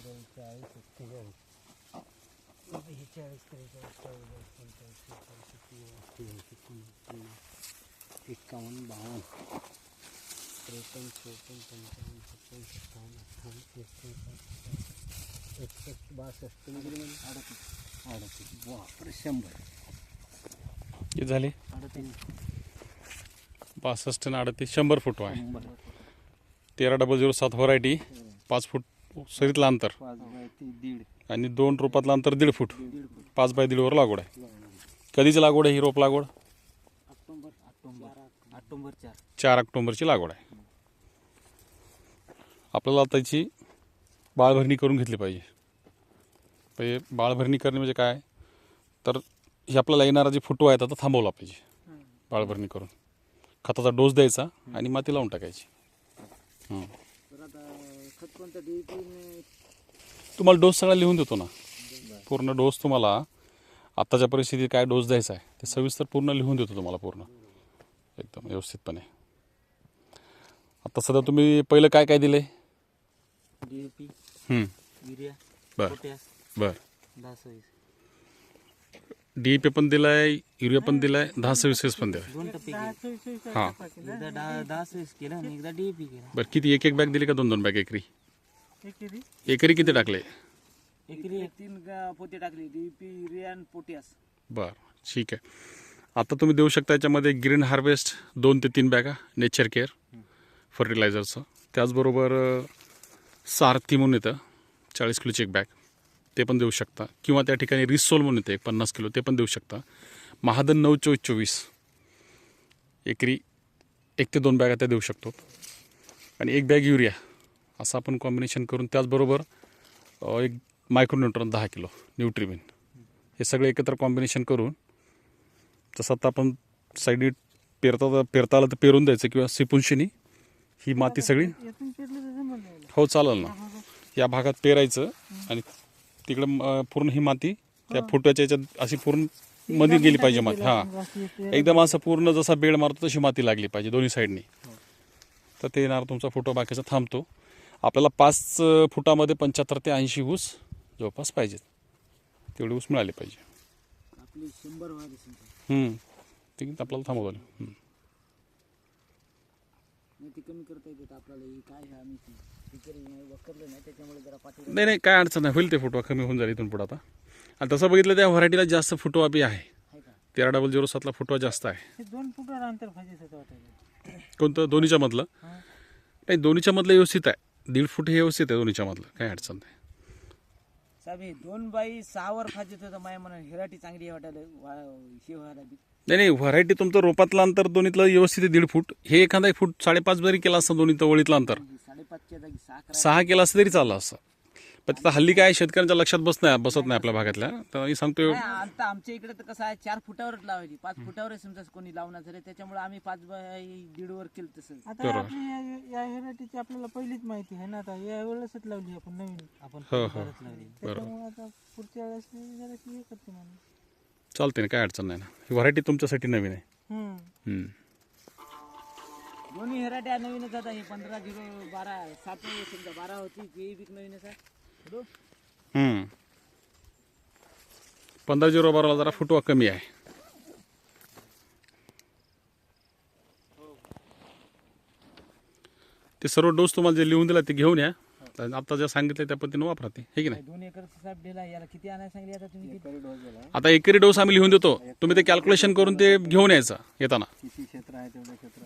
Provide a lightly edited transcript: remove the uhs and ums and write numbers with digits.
51 52 53 किती झाले 62 आणि 38 100 फूट आहे. 13007 व्हरायटी 5 फूट सरीतलं अंतर 5 बाय 1.5 आणि 2 रोपातलं अंतर 1.5 फूट 5 बाय 1.5 वर लागवड आहे. कधीची लागवड आहे ही रोप लागवड? ऑक्टोबर 4 ऑक्टोबरची लागवड आहे. आपल्याला त्याची बाळभरणी करून घेतली पाहिजे. पहिले बाळभरणी करणे म्हणजे काय तर हे आपल्याला येणारा जे फुटवा आहे आता थांबवला पाहिजे. बाळभरणी करून खताचा डोस द्यायचा आणि माती लावून टाकायची. तुम्हाला डोस सगळा लिहून देतो ना, पूर्ण डोस तुम्हाला आत्ताच्या परिस्थितीत काय डोस द्यायचा आहे ते सविस्तर पूर्ण लिहून देतो तुम्हाला पूर्ण एकदम व्यवस्थितपणे. आता सध्या तुम्ही पहिलं काय काय दिले? DAP, युरिया, बर पोटॅश, बर 10-20 DAP पण दिलाय, युरिया पण दिलाय, 10-20 पण दिलाय. 2 टप्पे केले. हां एकदा 10-20 केलं आणि एकदा DAP केला. बरं किती एक बॅग दिली का 2 बॅग एकरी? एकरी किती टाकले? एकरी 3 पोते टाकले DAP, युरिया आणि पोटॅश. बरं ठीक आहे. आता तुम्ही देऊ शकता याच्यामध्ये ग्रीन हार्वेस्ट 2 ते 3 बॅगा, नेचर केअर फर्टिलायझरचं, त्याचबरोबर सारथी म्हणून येतं 40 किलोची एक बॅग ते पण देऊ शकता, किंवा त्या ठिकाणी रिसोल म्हणून येते 50 किलो ते पण देऊ शकता. महादन 9-24 एकरी 1 ते 2 बॅगा त्या देऊ शकतो आणि 1 बॅग युरिया असं आपण कॉम्बिनेशन करून, त्याचबरोबर एक मायक्रोन्यूट्रॉन 10 किलो न्यूट्रिमिन, हे सगळे एकत्र कॉम्बिनेशन करून तसं आता आपण साईडीत पेरता आलं तर पेरून द्यायचं किंवा सिपुंशीनी ही माती सगळी. हो चालेल ना, या भागात पेरायचं आणि तिकडं पूर्ण ही माती त्या फुटव्याच्या याच्यात अशी पूर्ण मध्ये गेली पाहिजे माती. हां एकदम असं पूर्ण जसा बेड मारतो तशी माती लागली पाहिजे दोन्ही साईडनी, तर ते येणार तुमचा फुटवा बाकीचा थांबतो. आपल्याला 5 फुटामध्ये 75 ते 80 ऊस जवळपास पाहिजेत, तेवढे ऊस मिळाले पाहिजे. आपली 100 व्हायला ते आपल्याला थांबवलं. ती कमी करता येते आपल्याला. काय आम्ही वकरलं नाही त्याच्यामुळे जरा पाठी. नाही काय अडचण नाही, होईल ते फुटवा कमी होऊन जाईल इथून पुढं आता. आणि तसं बघितलं त्या व्हरायटीला जास्त फुटवा बी आहे. 13007ला फुटवा जास्त आहे. 2 फुटावर अंतर पाहिजे. कोणतं? दोन्हीच्या मधलं? नाही दोन्हीच्या मधलं व्यवस्थित आहे, 1.5 फूट हे व्यवस्थित आहे दोन्हीच्या मधलं, काही अडचण नाही. साहेब 2 बाय 6 वर फाजीत होतं माय म्हणून व्हरायटी चांगली वाटायला हे व्हायला. नाही व्हरायटी तुमचं रोपातलं अंतर दोन्हीतलं व्यवस्थित आहे 1.5 फूट. हे एखादा 1 फूट 5.5 जरी केला असतं दोन्ही वळीतलं अंतर 5.5च्या जागी 6 केलं असतं तरी चाललं असतं. पण तिथं हल्ली काय शेतकऱ्यांच्या लक्षात बसत नाही आपल्या भागातल्या, तर मी सांगतो आता आमच्या इकडे तर कसं आहे 4 फुटावरच लावायची, 5 फुटावर समजा कोणी लावणार झाले त्याच्यामुळे आम्ही 5 बाय 1.5 वर केलं तसं. आता या व्हरायटीची आपल्याला पहिलीच माहिती आहे ना, आता या वेळेसच लावली आपण नवीन. आपण त्याच्यामुळे आता पुढच्या वेळेस जराशी हे करते माणूस. चालते ना, काय अडचण नाही ना. ही व्हरायटी तुमच्यासाठी नवीन आहे. दोन्ही व्हरायट्या नवीनच आता. हे 15-0-12 7 समजा 12 होती ती बी नवीनच आहे. 15-0-12ला जरा फुटवा कमी आहे. ते सर्व डोस तुम्हाला जे लिहून दिला ते घेऊन या. आता जे सांगितलं त्या पद्धतीने वापरा ते, हे की नाही. 2 एकर साहेब दिला. याला किती आणायला सांगली आता तुम्ही? आता एकरी डोस आम्ही लिहून देतो, तुम्ही ते कॅल्क्युलेशन करून ते घेऊन यायचं येताना. किती क्षेत्र आहे तेवढं क्षेत्र